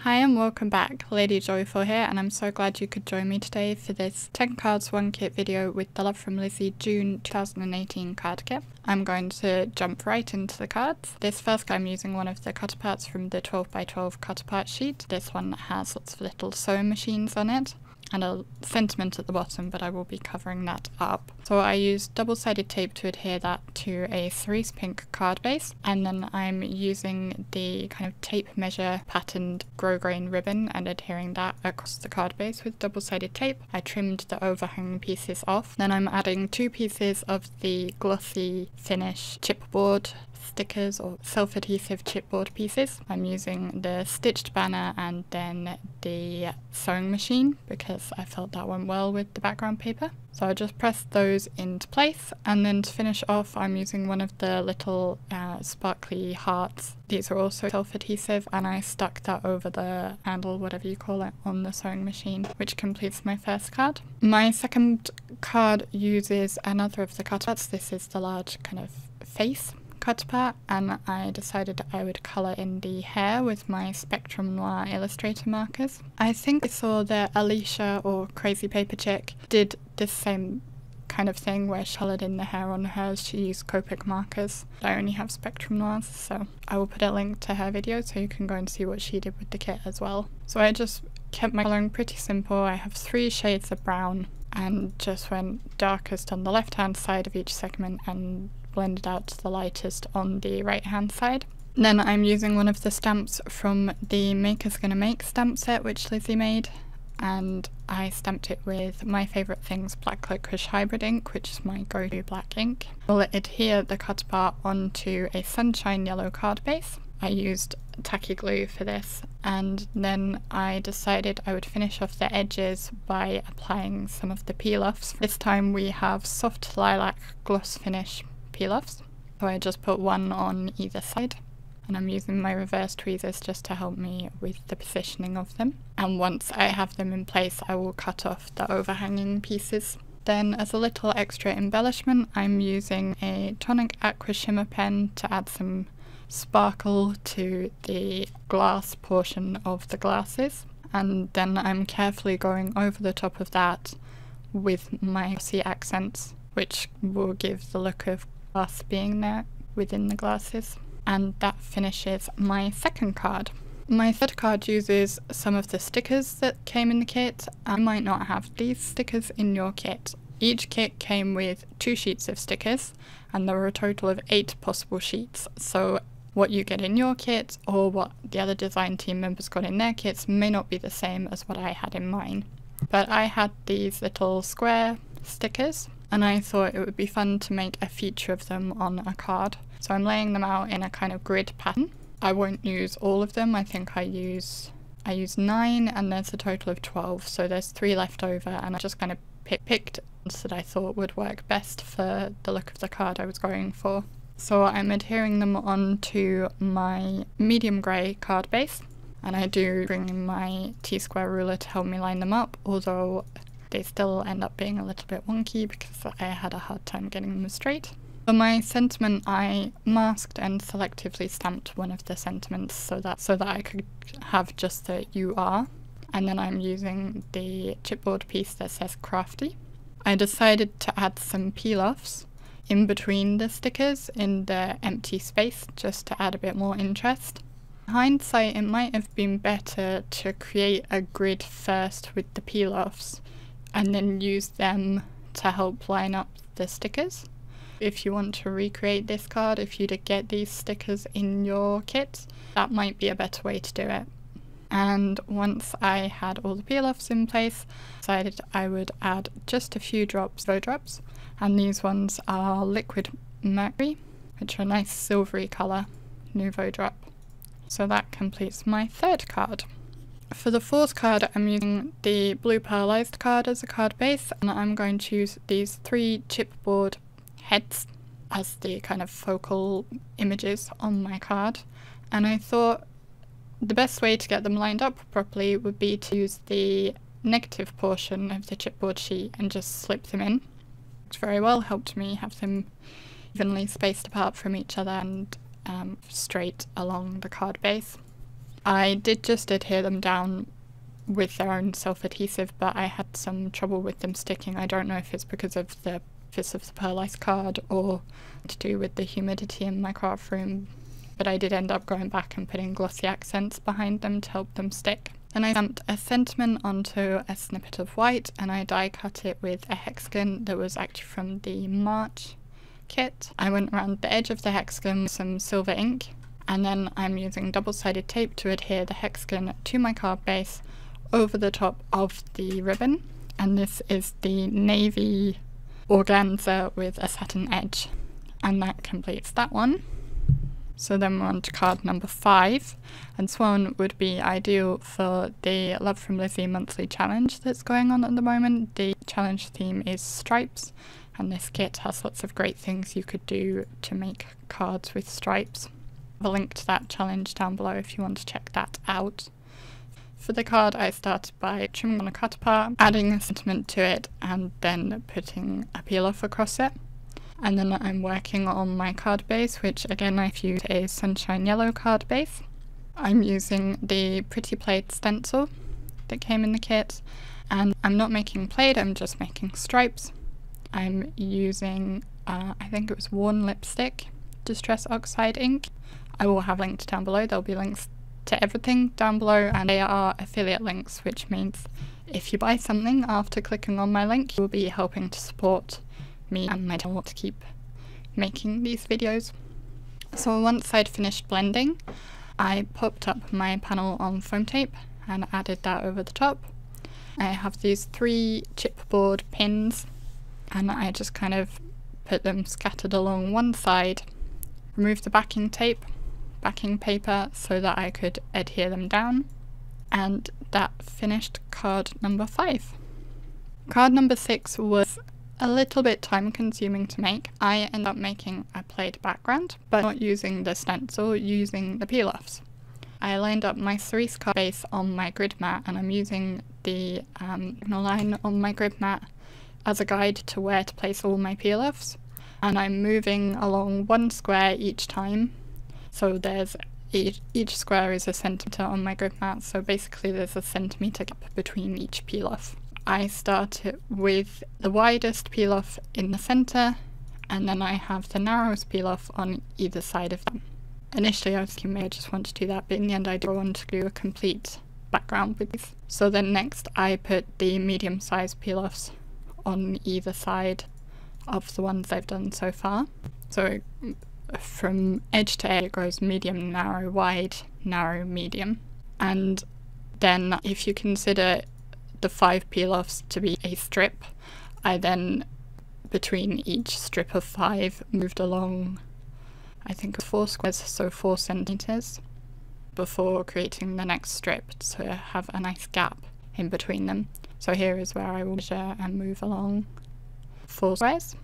Hi and welcome back, Lady Joyful here, and I'm so glad you could join me today for this 10 cards 1 kit video with the Love From Lizi June 2018 card kit. I'm going to jump right into the cards. This first I'm using one of the cut parts from the 12x12 cut apart sheet. This one has lots of little sewing machines on it and a sentiment at the bottom, but I will be covering that up. So I used double-sided tape to adhere that to a cerise pink card base, and then I'm using the kind of tape measure patterned grosgrain ribbon and adhering that across the card base with double-sided tape. I trimmed the overhanging pieces off. Then I'm adding 2 pieces of the glossy finish chipboard stickers or self-adhesive chipboard pieces. I'm using the stitched banner and then the sewing machine because I felt that went well with the background paper. So I just pressed those into place, and then to finish off I'm using one of the little sparkly hearts. These are also self-adhesive, and I stuck that over the handle, whatever you call it, on the sewing machine, which completes my first card. My second card uses another of the cut parts. This is the large kind of face cut part, and I decided I would colour in the hair with my Spectrum Noir Illustrator markers. I think I saw that Alicia or Crazy Paper Chick did this same kind of thing where she coloured in the hair on hers. She used Copic markers. I only have Spectrum Noirs, so I will put a link to her video so you can go and see what she did with the kit as well. So I just kept my colouring pretty simple. I have 3 shades of brown and just went darkest on the left hand side of each segment and blended out to the lightest on the right hand side. Then I'm using one of the stamps from the Maker's Gonna Make stamp set which Lizzie made, and I stamped it with My Favourite Things Black Licorice Hybrid ink, which is my go-to black ink. I'll adhere the cut part onto a sunshine yellow card base. I used tacky glue for this, and then I decided I would finish off the edges by applying some of the peel-offs. This time we have soft lilac gloss finish peel-offs, so I just put one on either side, and I'm using my reverse tweezers just to help me with the positioning of them. And once I have them in place, I will cut off the overhanging pieces. Then as a little extra embellishment, I'm using a tonic aqua shimmer pen to add some sparkle to the glass portion of the glasses, and then I'm carefully going over the top of that with my Glossy Accents, which will give the look of glass being there within the glasses. And that finishes my second card. My third card uses some of the stickers that came in the kit. I might not have these stickers in your kit. Each kit came with 2 sheets of stickers, and there were a total of 8 possible sheets. So what you get in your kit or what the other design team members got in their kits may not be the same as what I had in mine. But I had these little square stickers, and I thought it would be fun to make a feature of them on a card. So I'm laying them out in a kind of grid pattern. I won't use all of them. I think I use 9, and there's a total of 12, so there's 3 left over, and I just kind of picked ones that I thought would work best for the look of the card I was going for. So I'm adhering them onto my medium grey card base, and I do bring in my T-square ruler to help me line them up, although they still end up being a little bit wonky because I had a hard time getting them straight. For my sentiment, I masked and selectively stamped one of the sentiments so that I could have just the "you are", and then I'm using the chipboard piece that says "crafty". I decided to add some peel-offs in between the stickers in the empty space just to add a bit more interest. In hindsight, it might have been better to create a grid first with the peel-offs and then use them to help line up the stickers. If you want to recreate this card, if you did get these stickers in your kit, that might be a better way to do it. And once I had all the peel-offs in place, I decided I would add just a few drops, and these ones are liquid Mercury, which are a nice silvery colour, Nuvo drop. So that completes my third card. For the fourth card, I'm using the blue pearlized card as a card base, and I'm going to use these 3 chipboard heads as the kind of focal images on my card. And I thought the best way to get them lined up properly would be to use the negative portion of the chipboard sheet and just slip them in. It's very well, helped me have them evenly spaced apart from each other and straight along the card base. I did just adhere them down with their own self-adhesive, but I had some trouble with them sticking. I don't know if it's because of the thickness of the pearlized card or to do with the humidity in my craft room, but I did end up going back and putting glossy accents behind them to help them stick. Then I stamped a sentiment onto a snippet of white and I die cut it with a hexagon that was actually from the March kit. I went around the edge of the hexagon with some silver ink, and then I'm using double-sided tape to adhere the hexagon to my card base over the top of the ribbon, and this is the navy organza with a satin edge, and that completes that one. So then we're on to card number 5, and this one would be ideal for the Love From Lizi monthly challenge that's going on at the moment. The challenge theme is stripes, and this kit has lots of great things you could do to make cards with stripes. I'll have a link to that challenge down below if you want to check that out. For the card, I started by trimming on a cut apart, adding a sentiment to it, and then putting a peel off across it. And then I'm working on my card base, which again I've used a sunshine yellow card base. I'm using the Pretty Plaid stencil that came in the kit, and I'm not making plaid, I'm just making stripes. I'm using, I think it was Worn Lipstick Distress Oxide ink. I will have links down below, there'll be links to everything down below, and they are affiliate links, which means if you buy something after clicking on my link, you will be helping to support me and my channel to keep making these videos. So once I'd finished blending, I popped up my panel on foam tape and added that over the top. I have these 3 chipboard pins, and I just kind of put them scattered along one side, removed the backing paper so that I could adhere them down, and that finished card number 5. Card number 6 was a little bit time consuming to make. I ended up making a plaid background, but not using the stencil, using the peel-offs. I lined up my cerise card base on my grid mat, and I'm using the line on my grid mat as a guide to where to place all my peel-offs. And I'm moving along one square each time. So there's each square is a centimetre on my grid mat, so basically there's a centimetre gap between each peel-off. I started with the widest peel-off in the centre, and then I have the narrowest peel-off on either side of them. Initially I was thinking maybe I just want to do that, but in the end I do want to do a complete background with these. So then next I put the medium-sized peel-offs on either side of the ones I've done so far. So from edge to edge it goes medium, narrow, wide, narrow, medium. And then if you consider the 5 peel-offs to be a strip, I then, between each strip of 5, moved along, I think 4 squares, so 4 centimetres, before creating the next strip to have a nice gap in between them. So here is where I will measure and move along 4 squares.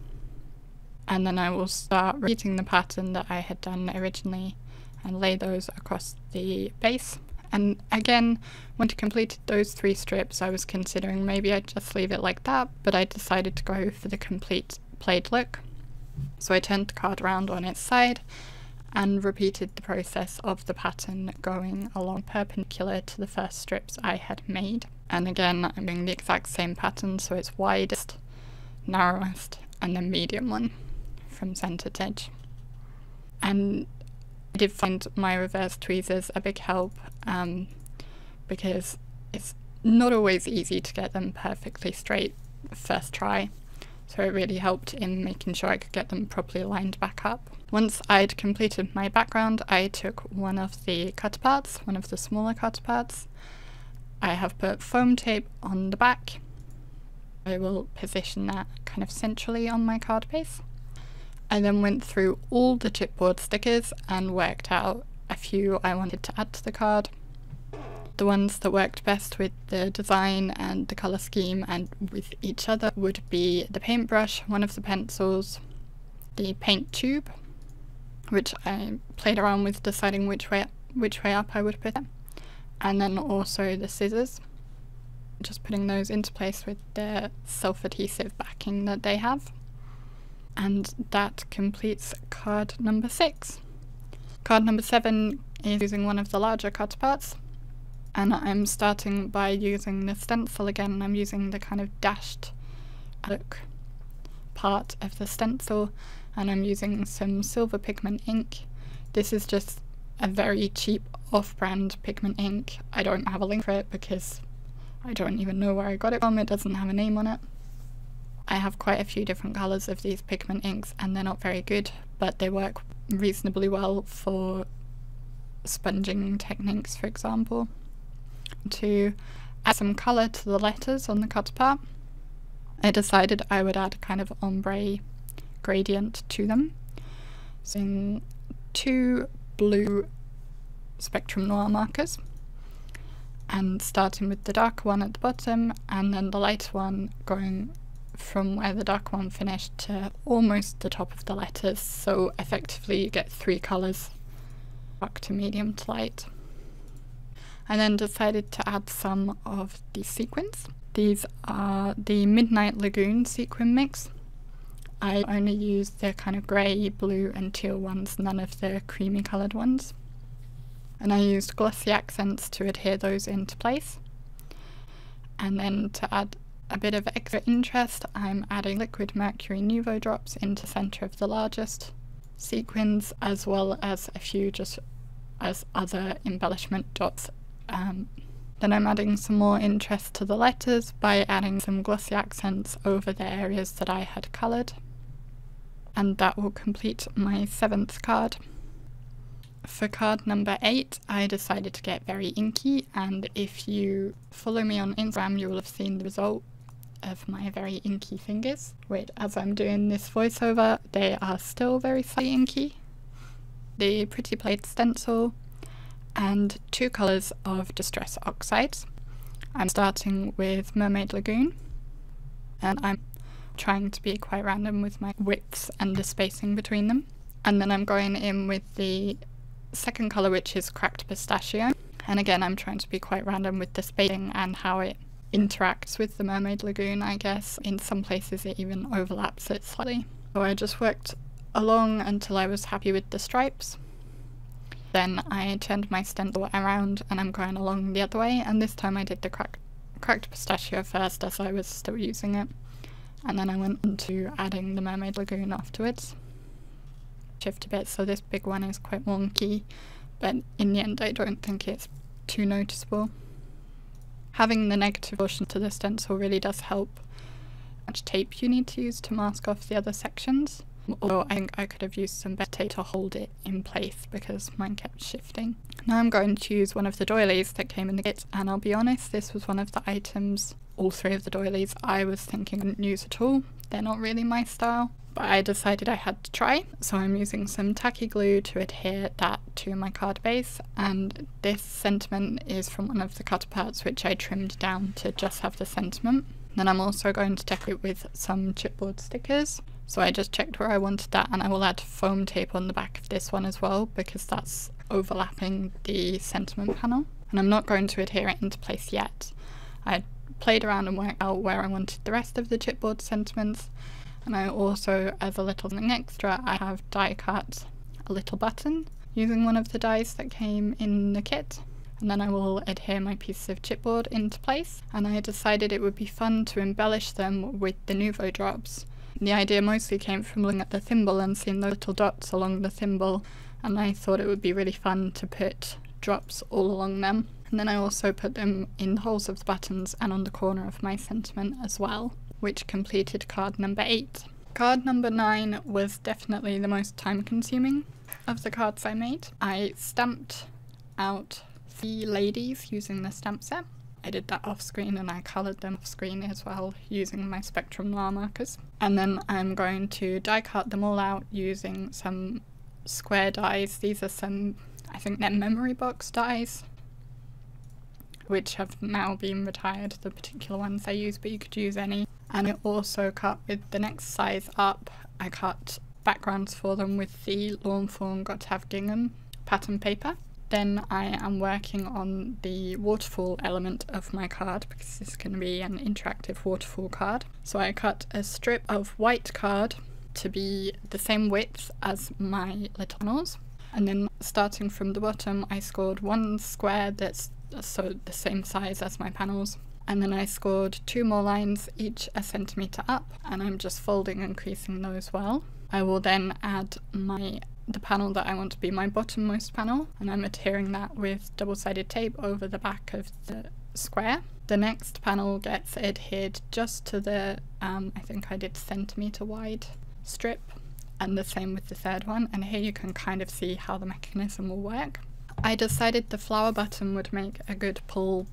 And then I will start repeating the pattern that I had done originally and lay those across the base. And again, when I completed those 3 strips, I was considering maybe I'd just leave it like that, but I decided to go for the complete plaid look. So I turned the card around on its side and repeated the process of the pattern going along perpendicular to the first strips I had made. And again, I'm doing the exact same pattern, so it's widest, narrowest, and then medium one from centre to edge. And I did find my reverse tweezers a big help, because it's not always easy to get them perfectly straight first try, so it really helped in making sure I could get them properly lined back up. Once I'd completed my background, I took one of the cut parts, one of the smaller cut parts. I have put foam tape on the back. I will position that kind of centrally on my card base. I then went through all the chipboard stickers and worked out a few I wanted to add to the card. The ones that worked best with the design and the colour scheme and with each other would be the paintbrush, one of the pencils, the paint tube, which I played around with deciding which way up I would put it, and then also the scissors, just putting those into place with the self-adhesive backing that they have. And that completes card number 6. Card number 7 is using one of the larger cut parts, and I'm starting by using the stencil again. I'm using the kind of dashed look part of the stencil, and I'm using some silver pigment ink. This is just a very cheap off-brand pigment ink. I don't have a link for it because I don't even know where I got it from. It doesn't have a name on it. I have quite a few different colours of these pigment inks and they're not very good, but they work reasonably well for sponging techniques, for example. To add some colour to the letters on the cut part, I decided I would add a kind of ombre gradient to them. Using 2 blue Spectrum Noir markers, and starting with the darker one at the bottom and then the lighter one going from where the dark one finished to almost the top of the letters, so effectively you get 3 colours, dark to medium to light. I then decided to add some of the sequins. These are the Midnight Lagoon sequin mix. I only used the kind of grey, blue and teal ones, none of the creamy coloured ones. And I used Glossy Accents to adhere those into place. And then to add a bit of extra interest, I'm adding liquid Mercury Nuvo drops into the centre of the largest sequins, as well as a few just as other embellishment dots. Then I'm adding some more interest to the letters by adding some glossy accents over the areas that I had coloured. And that will complete my 7th card. For card number 8, I decided to get very inky, and if you follow me on Instagram you will have seen the result of my very inky fingers, which as I'm doing this voiceover they are still very slightly inky. The Pretty Plaid stencil and 2 colours of Distress Oxides. I'm starting with Mermaid Lagoon, and I'm trying to be quite random with my widths and the spacing between them. And then I'm going in with the second colour, which is Cracked Pistachio, and again I'm trying to be quite random with the spacing and how it interacts with the Mermaid Lagoon, I guess. In some places it even overlaps it slightly. So I just worked along until I was happy with the stripes. Then I turned my stencil around and I'm going along the other way, and this time I did the cracked pistachio first as I was still using it, and then I went on to adding the Mermaid Lagoon afterwards. Shift a bit, so this big one is quite wonky, but in the end I don't think it's too noticeable. Having the negative portion to the stencil really does help how much tape you need to use to mask off the other sections. Although I think I could have used some better tape to hold it in place because mine kept shifting. Now I'm going to use one of the doilies that came in the kit, and I'll be honest, this was one of the items, all 3 of the doilies, I was thinking I wouldn't use at all. They're not really my style, but I decided I had to try. So I'm using some tacky glue to adhere that to my card base, and this sentiment is from one of the cut parts which I trimmed down to just have the sentiment. Then I'm also going to decorate with some chipboard stickers. So I just checked where I wanted that, and I will add foam tape on the back of this one as well because that's overlapping the sentiment panel. And I'm not going to adhere it into place yet. I played around and worked out where I wanted the rest of the chipboard sentiments, and I also, as a little something extra, I have die cut a little button using one of the dies that came in the kit. And then I will adhere my pieces of chipboard into place, and I decided it would be fun to embellish them with the Nuvo drops. The idea mostly came from looking at the thimble and seeing the little dots along the thimble, and I thought it would be really fun to put drops all along them. And then I also put them in the holes of the buttons and on the corner of my sentiment as well, which completed card number 8. Card number 9 was definitely the most time consuming of the cards I made. I stamped out 3 ladies using the stamp set. I did that off screen, and I coloured them off screen as well using my Spectrum Noir markers. And then I'm going to die cut them all out using some square dies. These are some, I think they're memory box dies, which have now been retired, the particular ones I use, but you could use any. And I also cut with the next size up. I cut backgrounds for them with the Lawn Fawn Got to Have Gingham pattern paper. Then I am working on the waterfall element of my card because this is going to be an interactive waterfall card. So I cut a strip of white card to be the same width as my little panels. And then starting from the bottom, I scored one square that's so the same size as my panels. And then I scored 2 more lines, each a centimetre up, and I'm just folding and creasing those well. I will then add the panel that I want to be my bottommost panel, and I'm adhering that with double-sided tape over the back of the square. The next panel gets adhered just to the, I think I did centimetre wide strip, and the same with the third one, and here you can kind of see how the mechanism will work. I decided the flower button would make a good pull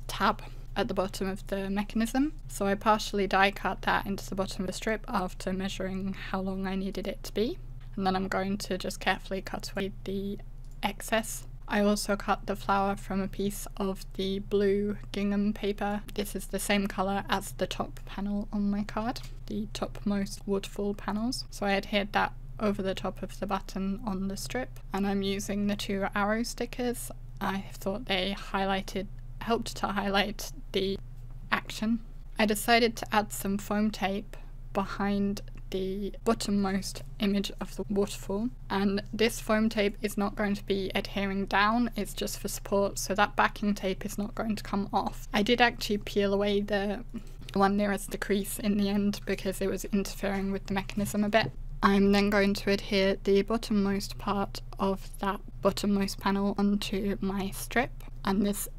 tab at the bottom of the mechanism, so I partially die cut that into the bottom of the strip after measuring how long I needed it to be, and then I'm going to just carefully cut away the excess. I also cut the flower from a piece of the blue gingham paper. This is the same colour as the top panel on my card, the topmost waterfall panels, so I adhered that over the top of the button on the strip, and I'm using the 2 arrow stickers. I thought they helped to highlight the action. I decided to add some foam tape behind the bottommost image of the waterfall, and this foam tape is not going to be adhering down, it's just for support, so that backing tape is not going to come off. I did actually peel away the one nearest the crease in the end because it was interfering with the mechanism a bit. I'm then going to adhere the bottommost part of that bottommost panel onto my strip, and this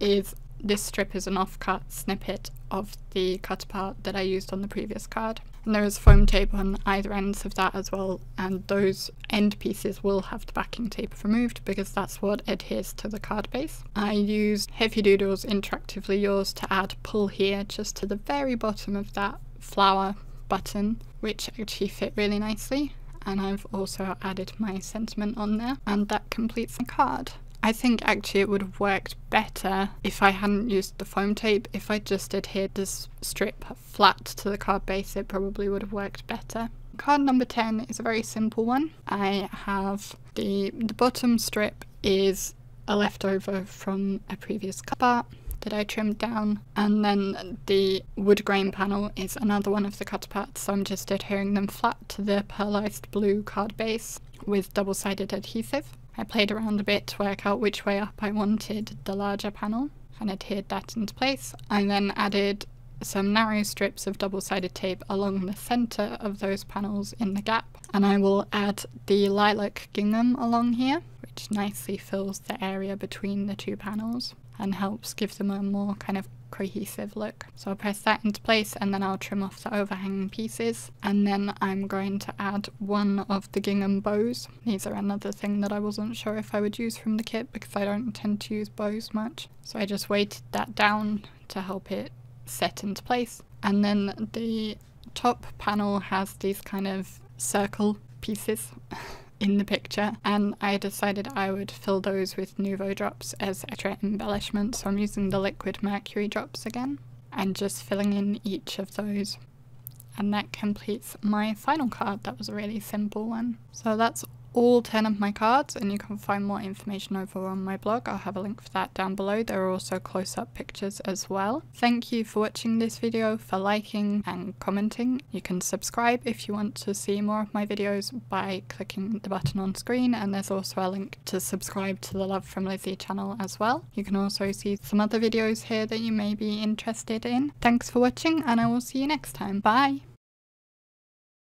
strip is an offcut snippet of the cut apart that I used on the previous card. And there is foam tape on either ends of that as well, and those end pieces will have the backing tape removed because that's what adheres to the card base. I used Heffy Doodle's Interactively Yours to add pull here just to the very bottom of that flower button, which actually fit really nicely, and I've also added my sentiment on there, and that completes my card. I think actually it would have worked better if I hadn't used the foam tape. If I just adhered this strip flat to the card base, it probably would have worked better. Card number 10 is a very simple one. I have the bottom strip is a leftover from a previous cut part that I trimmed down, and then the wood grain panel is another one of the cut parts, so I'm just adhering them flat to the pearlized blue card base with double-sided adhesive. I played around a bit to work out which way up I wanted the larger panel and adhered that into place. I then added some narrow strips of double-sided tape along the centre of those panels in the gap, and I will add the lilac gingham along here, which nicely fills the area between the 2 panels and helps give them a more kind of cohesive look. So I'll press that into place, and then I'll trim off the overhanging pieces, and then I'm going to add one of the gingham bows. These are another thing that I wasn't sure if I would use from the kit because I don't tend to use bows much, so I just weighted that down to help it set into place. And then the top panel has these kind of circle pieces in the picture, and I decided I would fill those with Nuvo drops as extra embellishment, so I'm using the liquid Mercury drops again and just filling in each of those, and that completes my final card. That was a really simple one. So that's all 10 of my cards, and you can find more information over on my blog. I'll have a link for that down below. There are also close-up pictures as well. Thank you for watching this video, for liking and commenting. You can subscribe if you want to see more of my videos by clicking the button on screen, and there's also a link to subscribe to the Love From Lizi channel as well. You can also see some other videos here that you may be interested in. Thanks for watching, and I will see you next time. Bye!